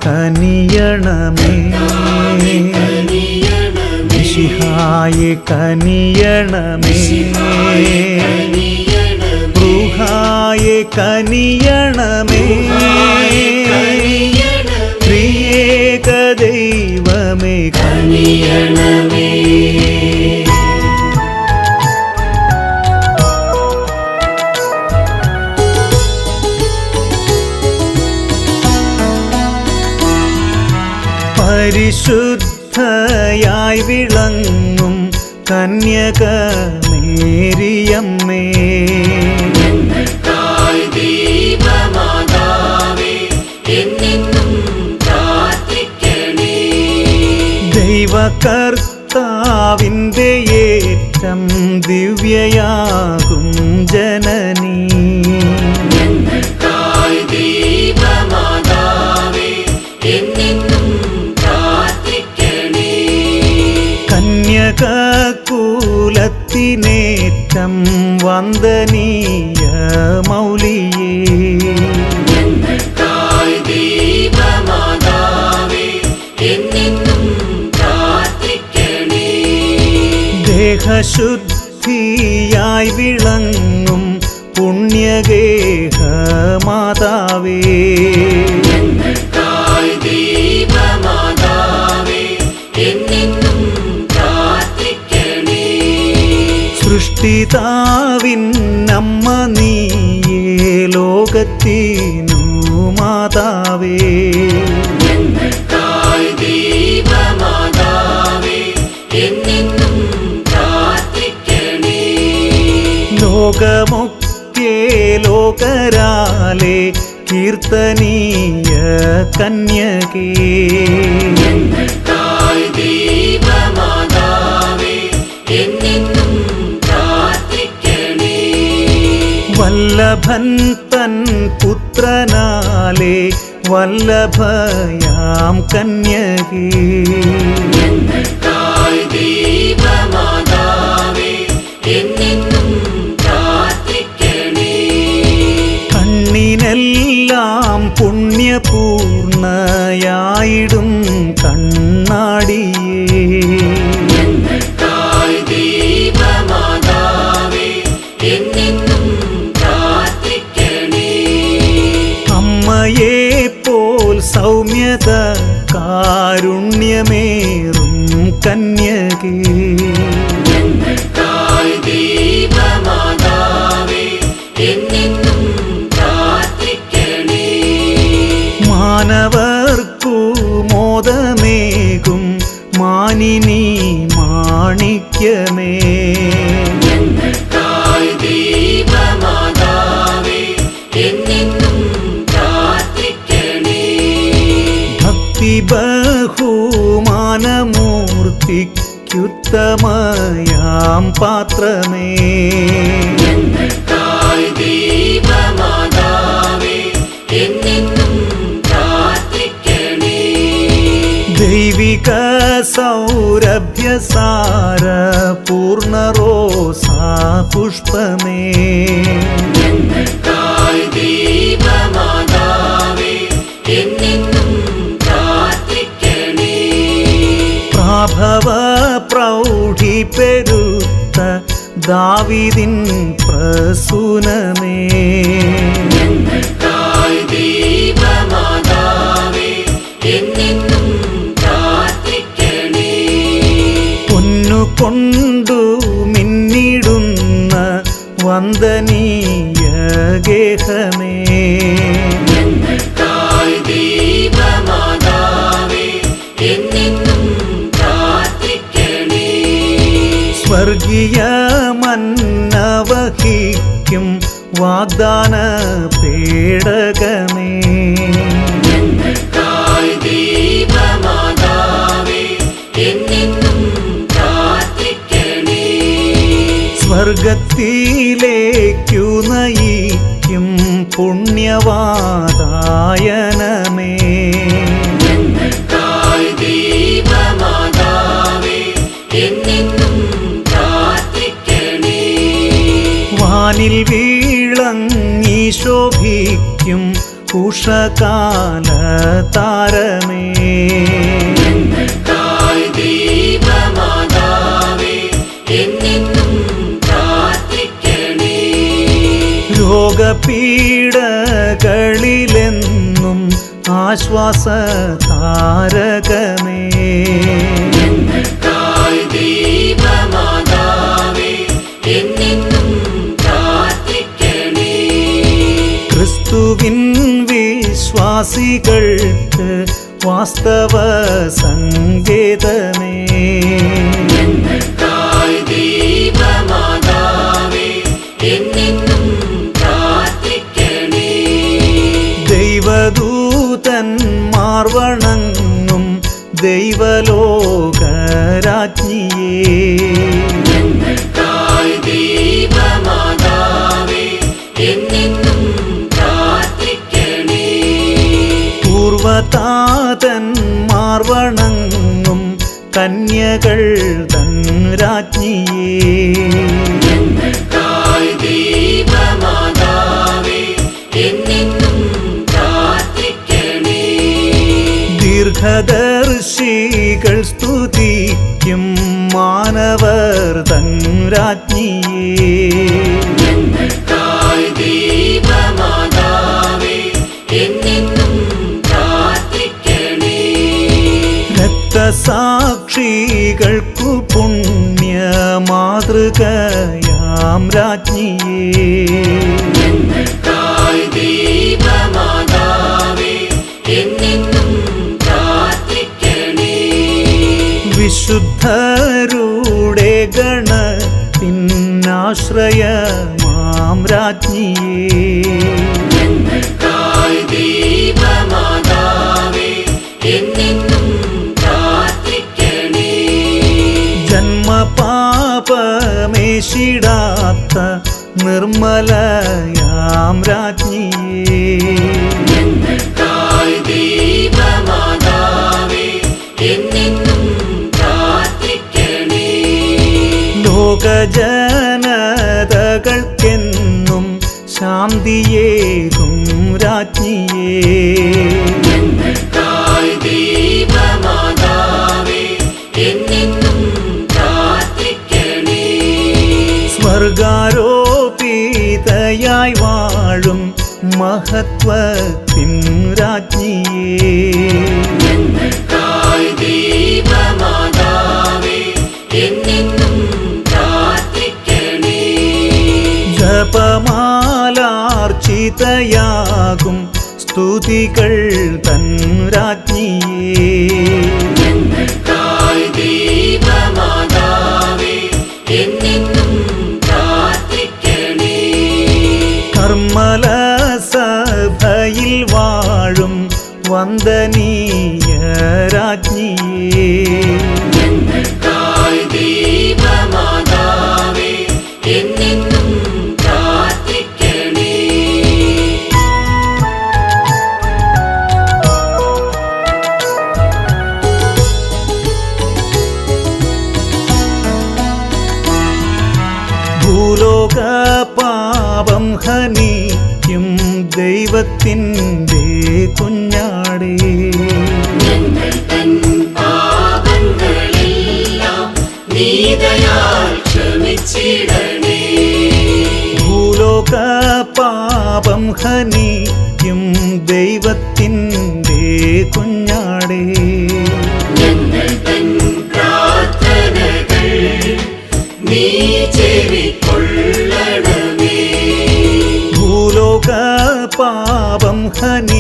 കനിയണമേ മിശിഹായെ കനിയണമേ റുഹായെ കനിയണമേ ത്രിയേക ദൈവമേ കനിയണമേ. പരിശുദ്ധയായി വിളങ്ങും കന്യക മേരിയമ്മേ ദൈവകർത്താവിൻ്റെ ഏറ്റം ദിവ്യയാകും ജനനീ കന്യകകുലത്തിനേറ്റം വന്ദനീയ മൗലിയേ ദേഹശുദ്ധിയായി വിളങ്ങും പുണ്യഗേഹ മാതാവേ സൃഷ്ടിതാവിന്നമ്മ നീയേ ലോകത്തിനു മാതാവേ ലോകമൊക്കെ ലോകരാലെ കീർത്തനീയ കന്യകേ വല്ലഭൻ തൻ പുത്രനാലെ വല്ലഭയാം കന്യകേ കണ്ണിനെല്ലാം പുണ്യപൂർണയായിടും കണ്ണാടിയേ അമ്മയെ പോൽ സൗമ്യത കാരുണ്യമേറും കന്യകേ മാനവർക്കു മോദമേകും മാനിനി മാണിക്യമേ ഭക്തി ബഹുമാനമൂർത്തിക്കുത്തമയാം പാത്രമേ ദൈവിക സൗരഭ്യസാര പൂർണ്ണറോസാ പുഷ്പമേ പ്രാഭവ പ്രൗഢി പെരുത്ത ദാവീദിൻ പ്രസൂനമേ പൊന്നുകൊണ്ടു മിന്നിടുന്ന വന്ദനീയ ഗേഹമേ സ്വർഗീയ മന്നവഹിക്കും വാഗ്ദാന പേടകമേ സ്വർഗത്തിലേക്കു നയിക്കും പുണ്യവാദായനമേ വാനിൽ വീളങ്ങി ശോഭിക്കും ഉഷകാല താരമേ. ഞങ്ങൾക്കായി ദൈവമാതാവേ എന്നെന്നും പ്രാർത്ഥിക്കണേ. രോഗപീഡകളിലെന്നും ആശ്വാസതാരകമേ. ഞങ്ങൾക്കായി ദൈവമാതാവേ എന്നെന്നും പ്രാർത്ഥിക്കണേ. ക്രിസ്തുവിൻ വിശ്വാസികൾക്ക് വാസ്തവ സങ്കേതമേ. ഞങ്ങൾക്കായി ദൈവമാതാവേ എന്നെന്നും പ്രാർത്ഥിക്കണേ. ദൈവദൂതന്മാർ വണങ്ങും ദൈവലോകരാജ്ഞിയേ. ഞങ്ങൾക്കായി ദൈവമാതാവേ എന്നെന്നും പ്രാർത്ഥിക്കണേ. പൂർവതാതന്മാർ വണങ്ങും കന്യകൾ തൻ രാജ്ഞിയേ. ഞങ്ങൾക്കായി ദൈവമാതാവേ എന്നെന്നും പ്രാർത്ഥിക്കണേ. ദീർഘദർശികൾ സ്തുതിക്കും മാനവർ തൻ രാജ്ഞിയേ. ഞങ്ങൾക്കായി ദൈവമാതാവേ എന്നെന്നും പ്രാർത്ഥിക്കണേ. രക്തസാക്ഷികൾക്കു പുണ്യ മാതൃകയാം രാജ്ഞിയേ. ഞങ്ങൾക്കായി ദൈവമാതാവേ എന്നെന്നും പ്രാർത്ഥിക്കണേ. വിശുദ്ധരുടെ ഗണത്തിനാശ്രയമാം രാജ്ഞിയേ. ഞങ്ങൾക്കായി ദൈവമാതാവേ എന്നെന്നും പ്രാർത്ഥിക്കണേ. ജന്മപാപമേശിടാത്ത നിർമ്മലയാം രാജ്ഞിയേ. ഞങ്ങൾക്കായി ദൈവമാതാവേ എന്നെന്നും പ്രാർത്ഥിക്കണേ. ലോകജനതകൾക്കെന്നും ശാന്തിയേകും രാജ്ഞിയേ. ഞങ്ങൾക്കായി ദൈവമാതാവേ എന്നെന്നും പ്രാർത്ഥിക്കണേ. സ്വർഗാരോപിതയായി വാഴും മഹത്വത്തിൻ രാജ്ഞിയേ. ഞങ്ങൾക്കായി ദൈവമാതാവേ എന്നെന്നും പ്രാർത്ഥിക്കണേ. ജപമാലാർച്ചിതയാകും സ്തുതികൾ തൻ രാജ്ഞിയേ. ഞങ്ങൾക്കായി ദൈവമാതാവേ എന്നെന്നും പ്രാർത്ഥിക്കണേ. കർമ്മല സഭയിൽ വാഴും വന്ദനീയ രാജ്ഞിയേ. ഞങ്ങൾക്കായി ദൈവമാതാവേ എന്നെന്നും പ്രാർത്ഥിക്കണേ. ഭൂലോക പാപം ഹനിക്കും ദൈവത്തിൻ്റെ കുഞ്ഞാടേ. ഞങ്ങൾ തൻ പാപങ്ങളെല്ലാം നീ ദയാൽ ക്ഷമിച്ചിടണേ. ഭൂലോക പാപം ഹനിക്കും ദൈവത്തിൻ്റെ കുഞ്ഞാടേ. ഞങ്ങൾ തൻ പ്രാർത്ഥനകൾ നീ ചെവിക്കൊള്ളണമേ. ഭൂലോക പാപം ഹനി